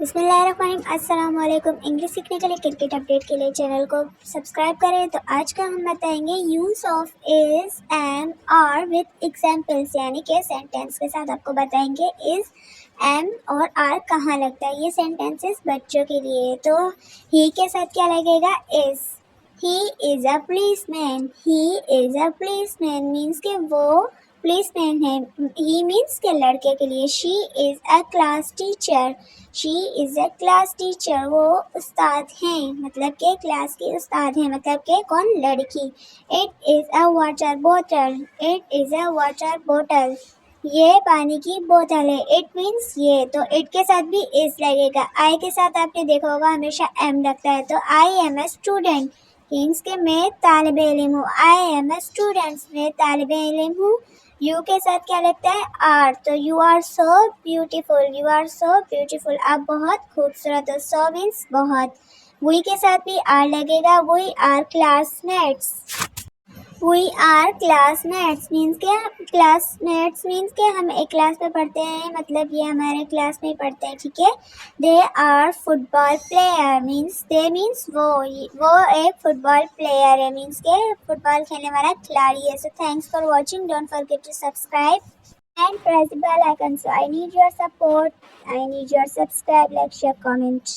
बिस्मिल्लाहिर्रहमानिर्रहीम। अस्सलाम वालेकुम। इंग्लिश सीखने के लिए क्रिकेट अपडेट के लिए चैनल को सब्सक्राइब करें। तो आज का हम बताएंगे use of is, am, are with examples, यानी कि सेंटेंस के साथ आपको बताएंगे इज़, एम और आर कहाँ लगता है। ये सेंटेंसेस बच्चों के लिए है। तो ही के साथ क्या लगेगा? Is. He is a policeman. He is a policeman means के वो पुलिसमैन है। ही मीन्स के लड़के के लिए। She is a class teacher. She is a class teacher, वो उस्ताद हैं, मतलब के क्लास की उस्ताद हैं, मतलब के कौन? लड़की। इट इज़ अ वाटर बोतल। इट इज़ अ वाटर बोतल, ये पानी की बोतल है। इट मीन्स ये, तो इट के साथ भी इज लगेगा। आई के साथ आपने देखा होगा हमेशा एम लगता है। तो I am a student means के मैं तालिब इल्म हूँ। आई एम ए स्टूडेंट, मैं तालिब इल्म हूँ। यू के साथ क्या लगता है? आर। तो you are so beautiful. You are so beautiful, आप बहुत खूबसूरत हो। सो मीन्स बहुत। वी के साथ भी आर लगेगा। We are classmates. We are classmates means के क्लासमेट्स मीन्स के हम एक क्लास में पढ़ते हैं, मतलब ये हमारे क्लास में ही पढ़ते हैं, ठीक है। They are football player means they means वो एक फुटबॉल प्लेयर है, मीन्स के फुटबॉल खेलने वाला खिलाड़ी है। So thanks for watching, don't forget to subscribe and press the bell icon. So I need your support. I need your subscribe, like, share, comment.